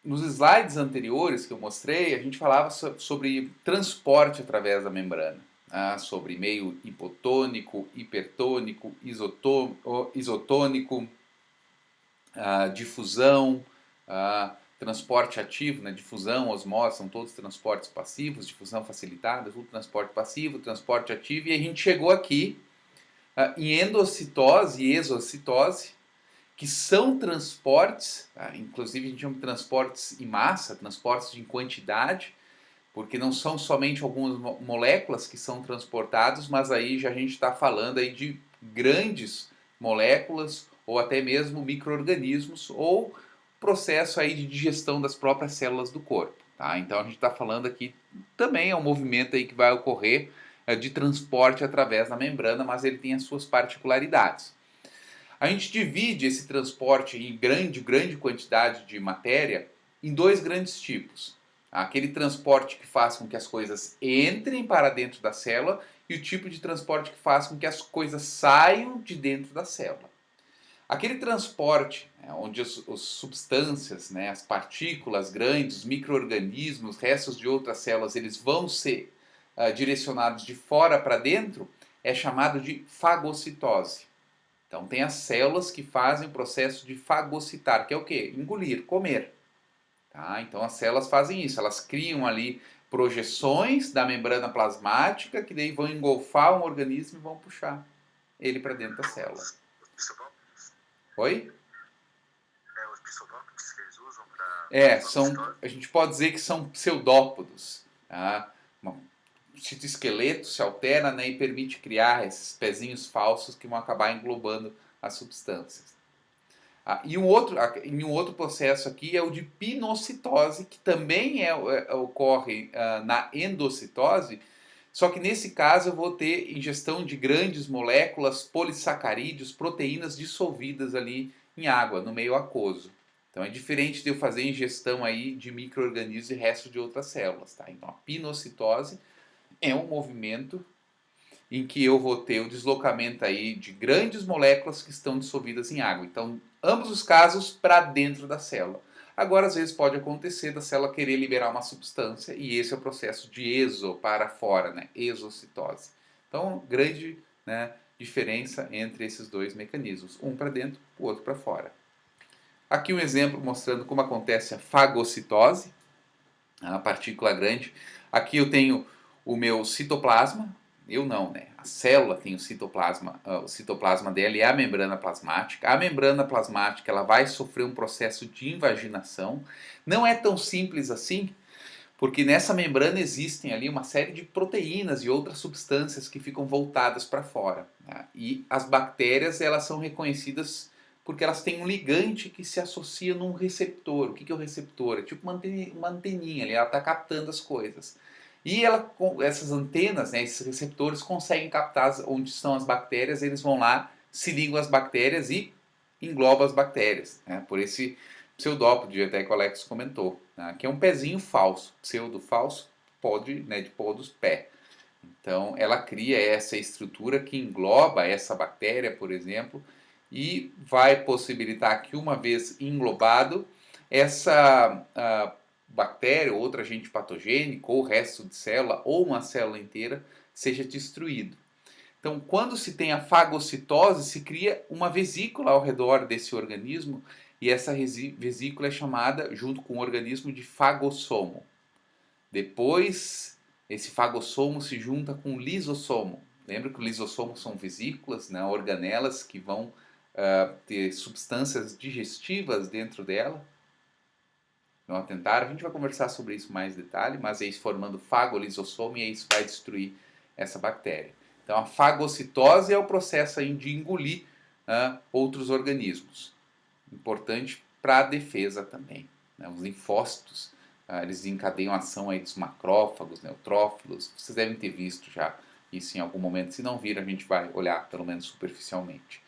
nos slides anteriores que eu mostrei, a gente falava sobre transporte através da membrana, sobre meio hipotônico, hipertônico, isotônico, difusão, transporte ativo, né, difusão, osmose, são todos transportes passivos, difusão facilitada, tudo transporte passivo, transporte ativo, e a gente chegou aqui em endocitose e exocitose, que são transportes, inclusive a gente chama de transportes em massa, transportes em quantidade, porque não são somente algumas moléculas que são transportadas, mas aí já a gente está falando aí de grandes moléculas ou até mesmo micro-organismos ou processo aí de digestão das próprias células do corpo. Tá? Então a gente está falando aqui também é um movimento aí que vai ocorrer de transporte através da membrana, mas ele tem as suas particularidades. A gente divide esse transporte em grande quantidade de matéria em dois grandes tipos. Aquele transporte que faz com que as coisas entrem para dentro da célula e o tipo de transporte que faz com que as coisas saiam de dentro da célula. Aquele transporte onde as substâncias, né, as partículas grandes, micro-organismos, restos de outras células, eles vão ser direcionados de fora para dentro, é chamado de fagocitose. Então tem as células que fazem o processo de fagocitar, que é o quê? Engolir, comer. Tá? Então as células fazem isso, elas criam ali projeções da membrana plasmática que daí vão engolfar um organismo e vão puxar ele para dentro da célula. Oi? Os pseudópodos que eles usam para... A gente pode dizer que são pseudópodos. Tá? O citoesqueleto se altera, né, e permite criar esses pezinhos falsos que vão acabar englobando as substâncias. E um outro processo aqui é o de pinocitose, que também ocorre na endocitose, só que nesse caso eu vou ter ingestão de grandes moléculas, polissacarídeos, proteínas dissolvidas ali em água, no meio aquoso. Então é diferente de eu fazer ingestão aí de micro-organismos e resto de outras células. Tá? Então a pinocitose é um movimento em que eu vou ter o deslocamento aí de grandes moléculas que estão dissolvidas em água. Então, ambos os casos para dentro da célula. Agora, às vezes pode acontecer da célula querer liberar uma substância e esse é o processo de exo, para fora, né? Exocitose. Então, grande, né, diferença entre esses dois mecanismos, um para dentro, o outro para fora. Aqui um exemplo mostrando como acontece a fagocitose, a partícula grande. Aqui eu tenho o meu citoplasma, eu não, né? A célula tem o citoplasma dela e a membrana plasmática. A membrana plasmática ela vai sofrer um processo de invaginação. Não é tão simples assim, porque nessa membrana existem ali uma série de proteínas e outras substâncias que ficam voltadas para fora. Né? E as bactérias elas são reconhecidas porque elas têm um ligante que se associa num receptor. O que é o receptor? É tipo uma anteninha, ali, ela está captando as coisas. E essas antenas, né, esses receptores, conseguem captar onde estão as bactérias, eles vão lá, se ligam às bactérias e englobam as bactérias. Né, por esse pseudópode, até que o Alex comentou, né, que é um pezinho falso, pseudo-falso, né, de podos, pé. Então, ela cria essa estrutura que engloba essa bactéria, por exemplo, e vai possibilitar que, uma vez englobado, essa bactéria ou outro agente patogênico, ou resto de célula, ou uma célula inteira, seja destruído. Então, quando se tem a fagocitose, se cria uma vesícula ao redor desse organismo, e essa vesícula é chamada, junto com o organismo, de fagossomo. Depois, esse fagossomo se junta com o lisossomo. Lembra que o lisossomo são vesículas, né, organelas que vão ter substâncias digestivas dentro dela. Não atentaram? A gente vai conversar sobre isso mais em detalhe, mas é isso formando fagolisossomo e isso vai destruir essa bactéria. Então a fagocitose é o processo aí de engolir outros organismos. Importante para a defesa também. Né? Os linfócitos, eles desencadeiam a ação aí dos macrófagos, neutrófilos. Vocês devem ter visto já isso em algum momento. Se não viram, a gente vai olhar pelo menos superficialmente.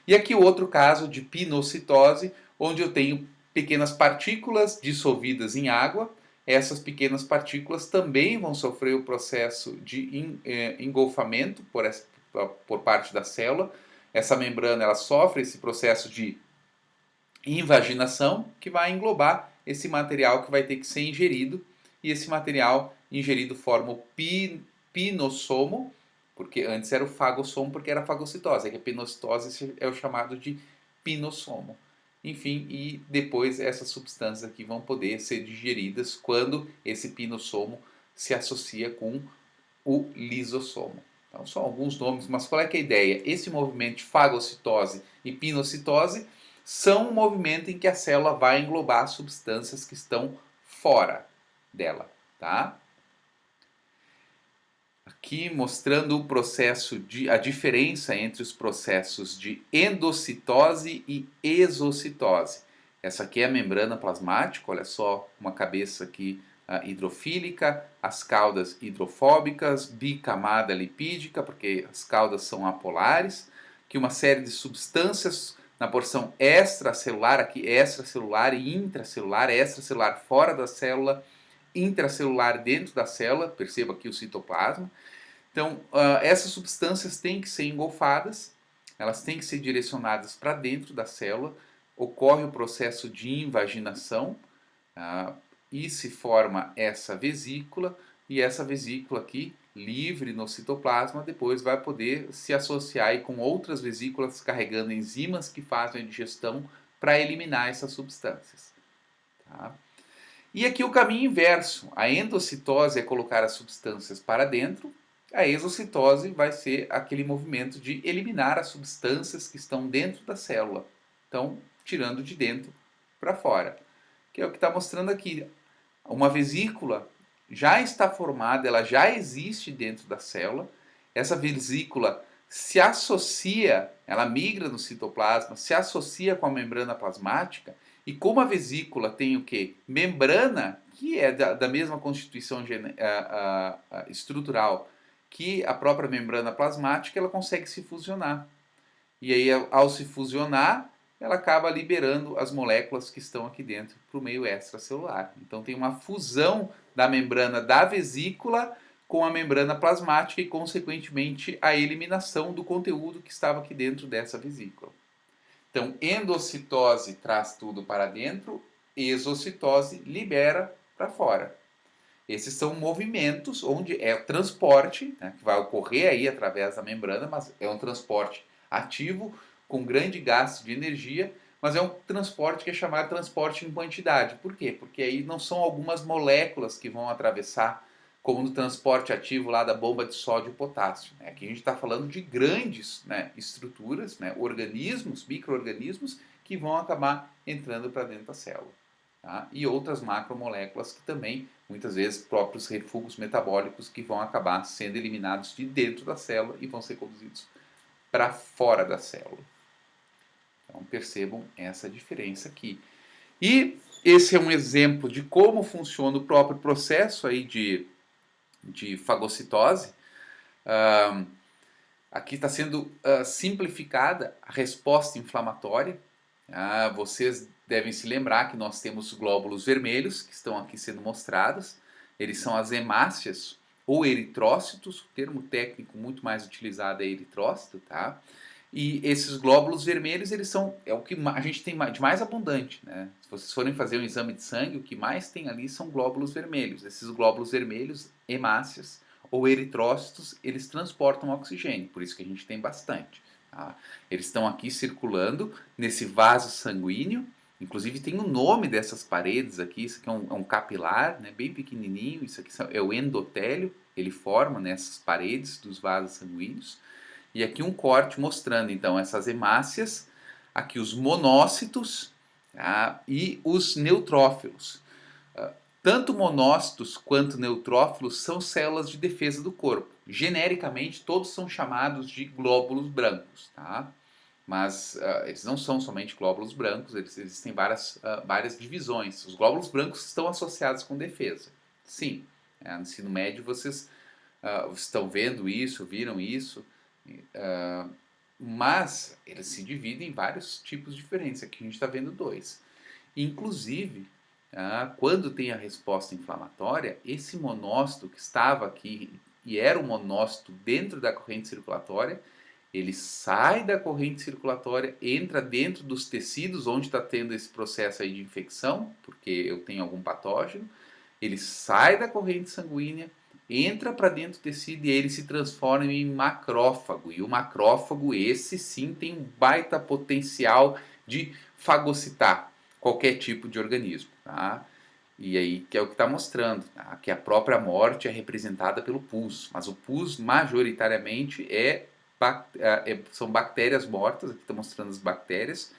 E aqui outro caso de pinocitose, onde eu tenho pequenas partículas dissolvidas em água. Essas pequenas partículas também vão sofrer o processo de engolfamento por parte da célula. Essa membrana ela sofre esse processo de invaginação que vai englobar esse material que vai ter que ser ingerido, e esse material ingerido forma o pinossomo, porque antes era o fagossomo, porque era fagocitose, que a pinocitose é o chamado de pinossomo. Enfim, e depois essas substâncias aqui vão poder ser digeridas quando esse pinossomo se associa com o lisossomo. Então, são alguns nomes, mas qual é que é a ideia? Esse movimento de fagocitose e pinocitose são um movimento em que a célula vai englobar substâncias que estão fora dela, tá? Aqui mostrando o processo a diferença entre os processos de endocitose e exocitose. Essa aqui é a membrana plasmática, olha só, uma cabeça aqui hidrofílica, as caudas hidrofóbicas, bicamada lipídica, porque as caudas são apolares, que uma série de substâncias na porção extracelular, aqui extracelular e intracelular, extracelular fora da célula, intracelular dentro da célula, perceba aqui o citoplasma. Então, essas substâncias têm que ser engolfadas, elas têm que ser direcionadas para dentro da célula, ocorre o processo de invaginação e se forma essa vesícula, e essa vesícula aqui, livre no citoplasma, depois vai poder se associar aí com outras vesículas carregando enzimas que fazem a digestão para eliminar essas substâncias. Tá? E aqui o caminho inverso, a endocitose é colocar as substâncias para dentro, a exocitose vai ser aquele movimento de eliminar as substâncias que estão dentro da célula, então tirando de dentro para fora, que é o que está mostrando aqui. Uma vesícula já está formada, ela já existe dentro da célula, essa vesícula se associa, ela migra no citoplasma, se associa com a membrana plasmática. E como a vesícula tem o quê? Membrana, que é da mesma constituição estrutural que a própria membrana plasmática, ela consegue se fusionar. E aí, ao se fusionar, ela acaba liberando as moléculas que estão aqui dentro para o meio extracelular. Então tem uma fusão da membrana da vesícula com a membrana plasmática e, consequentemente, a eliminação do conteúdo que estava aqui dentro dessa vesícula. Então, endocitose traz tudo para dentro, exocitose libera para fora. Esses são movimentos onde é o transporte, né, que vai ocorrer aí através da membrana, mas é um transporte ativo, com grande gasto de energia, mas é um transporte que é chamado transporte em quantidade. Por quê? Porque aí não são algumas moléculas que vão atravessar, como no transporte ativo lá da bomba de sódio e potássio. Né? Aqui a gente está falando de grandes, né, estruturas, né, organismos, micro-organismos, que vão acabar entrando para dentro da célula. Tá? E outras macromoléculas que também, muitas vezes, próprios refugos metabólicos que vão acabar sendo eliminados de dentro da célula e vão ser conduzidos para fora da célula. Então percebam essa diferença aqui. E esse é um exemplo de como funciona o próprio processo aí de fagocitose. Aqui está sendo simplificada a resposta inflamatória. Vocês devem se lembrar que nós temos glóbulos vermelhos que estão aqui sendo mostrados. Eles são as hemácias ou eritrócitos, o termo técnico muito mais utilizado é eritrócito, tá? E esses glóbulos vermelhos, eles são o que a gente tem de mais abundante, né? Se vocês forem fazer um exame de sangue, o que mais tem ali são glóbulos vermelhos. Esses glóbulos vermelhos, hemácias ou eritrócitos, eles transportam oxigênio, por isso que a gente tem bastante. Tá? Eles estão aqui circulando nesse vaso sanguíneo. Inclusive tem o nome dessas paredes aqui, isso aqui é um capilar, né, bem pequenininho, isso aqui é o endotélio, ele forma nessas paredes dos vasos sanguíneos. E aqui um corte mostrando então essas hemácias, aqui os monócitos, tá, e os neutrófilos. Tanto monócitos quanto neutrófilos são células de defesa do corpo. Genericamente todos são chamados de glóbulos brancos, tá? Mas eles não são somente glóbulos brancos, eles existem várias divisões. Os glóbulos brancos estão associados com defesa. Sim, no ensino médio vocês estão vendo isso, viram isso, mas eles se dividem em vários tipos diferentes. Aqui a gente está vendo dois. Inclusive, quando tem a resposta inflamatória, esse monócito que estava aqui e era um monócito dentro da corrente circulatória, ele sai da corrente circulatória, entra dentro dos tecidos onde está tendo esse processo aí de infecção, porque eu tenho algum patógeno, ele sai da corrente sanguínea, entra para dentro do tecido e ele se transforma em macrófago. E o macrófago, esse sim, tem um baita potencial de fagocitar qualquer tipo de organismo. Tá? E aí que é o que está mostrando, tá? Que a própria morte é representada pelo pus. Mas o pus, majoritariamente, são bactérias mortas, aqui está mostrando as bactérias,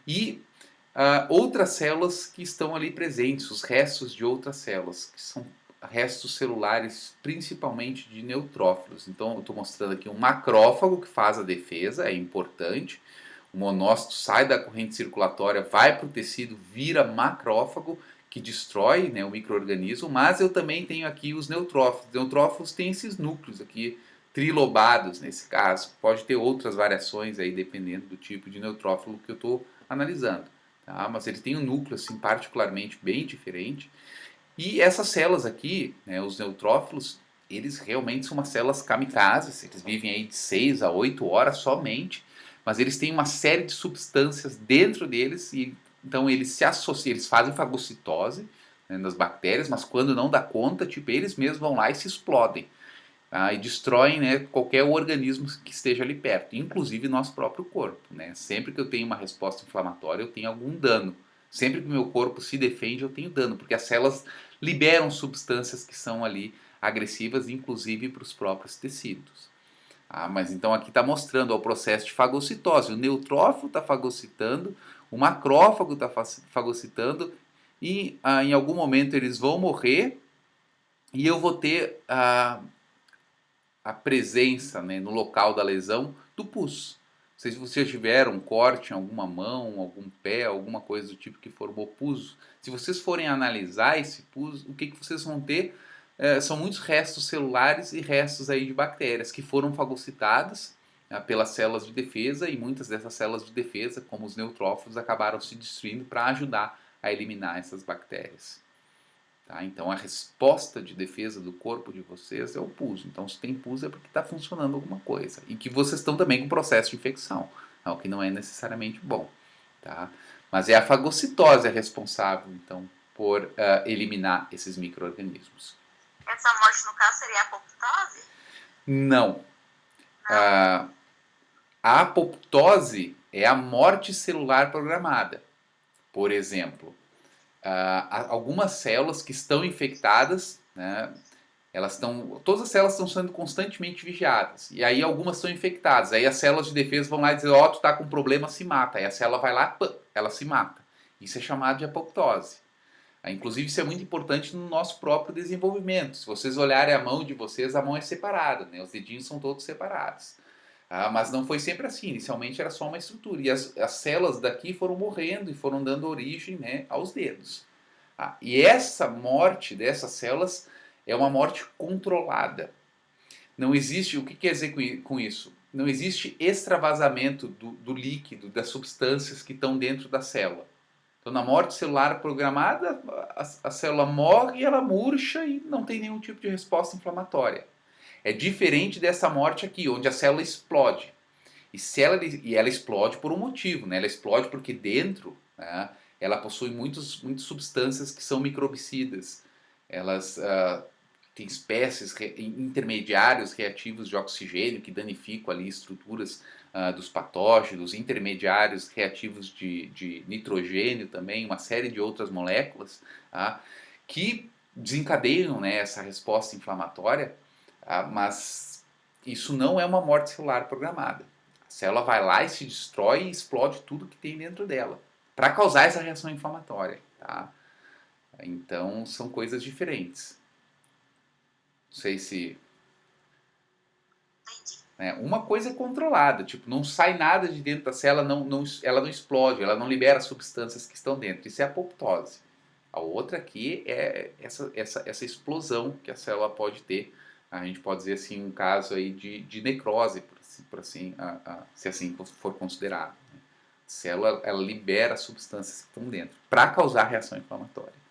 e outras células que estão ali presentes, os restos de outras células, que são restos celulares, principalmente de neutrófilos. Então eu estou mostrando aqui um macrófago que faz a defesa, é importante. O monócito sai da corrente circulatória, vai para o tecido, vira macrófago, que destrói, né, o micro-organismo, mas eu também tenho aqui os neutrófilos. Os neutrófilos têm esses núcleos aqui, trilobados nesse caso. Pode ter outras variações aí, dependendo do tipo de neutrófilo que eu estou analisando. Tá? Mas ele tem um núcleo assim, particularmente bem diferente. E essas células aqui, né, os neutrófilos, eles realmente são umas células kamikazes, eles vivem aí de 6 a 8 horas somente, mas eles têm uma série de substâncias dentro deles, e então eles se associam, eles fazem fagocitose, né, nas bactérias, mas quando não dá conta, tipo, eles mesmos vão lá e se explodem. Tá? E destroem, né, qualquer organismo que esteja ali perto, inclusive nosso próprio corpo. Né? Sempre que eu tenho uma resposta inflamatória, eu tenho algum dano. Sempre que o meu corpo se defende, eu tenho dano, porque as células liberam substâncias que são ali agressivas, inclusive para os próprios tecidos. Mas então aqui está mostrando o processo de fagocitose. O neutrófilo está fagocitando, o macrófago está fagocitando, e em algum momento eles vão morrer, e eu vou ter a presença, né, no local da lesão do pus. Não sei se vocês tiveram um corte em alguma mão, algum pé, alguma coisa do tipo que formou pus. Se vocês forem analisar esse pus, o que vocês vão ter são muitos restos celulares e restos aí de bactérias que foram fagocitadas pelas células de defesa, e muitas dessas células de defesa, como os neutrófilos, acabaram se destruindo para ajudar a eliminar essas bactérias. Tá? Então a resposta de defesa do corpo de vocês é o pus. Então se tem pus é porque está funcionando alguma coisa. E que vocês estão também com processo de infecção, o que não é necessariamente bom. Tá? Mas é a fagocitose responsável, então, por eliminar esses micro-organismos. Essa morte, no caso, seria a apoptose? Não. A apoptose é a morte celular programada. Por exemplo, algumas células que estão infectadas, né, todas as células estão sendo constantemente vigiadas, e aí algumas são infectadas, aí as células de defesa vão lá e dizem, tu está com problema, se mata, aí a célula vai lá, ela se mata. Isso é chamado de apoptose. Inclusive isso é muito importante no nosso próprio desenvolvimento. Se vocês olharem a mão de vocês, a mão é separada, né? Os dedinhos são todos separados. Mas não foi sempre assim, inicialmente era só uma estrutura, e as células daqui foram morrendo e foram dando origem, né, aos dedos. E essa morte dessas células é uma morte controlada. Não existe, o que quer dizer com isso? Não existe extravasamento do líquido, das substâncias que estão dentro da célula. Então, na morte celular programada, a célula morre e ela murcha e não tem nenhum tipo de resposta inflamatória. É diferente dessa morte aqui, onde a célula explode. E ela explode por um motivo, né? Ela explode porque dentro, né, ela possui muitas substâncias que são microbicidas. Elas têm espécies intermediários reativos de oxigênio que danificam ali estruturas dos patógenos, intermediários reativos de nitrogênio também, uma série de outras moléculas que desencadeiam, né, essa resposta inflamatória, mas isso não é uma morte celular programada. A célula vai lá e se destrói e explode tudo que tem dentro dela, para causar essa reação inflamatória. Tá? Então são coisas diferentes. Não sei se... Uma coisa é controlada, tipo, não sai nada de dentro da célula, ela não explode, ela não libera substâncias que estão dentro. Isso é apoptose. A outra aqui é essa explosão que a célula pode ter. A gente pode dizer assim, um caso aí de necrose, se assim for considerado. A célula ela libera substâncias que estão dentro para causar reação inflamatória.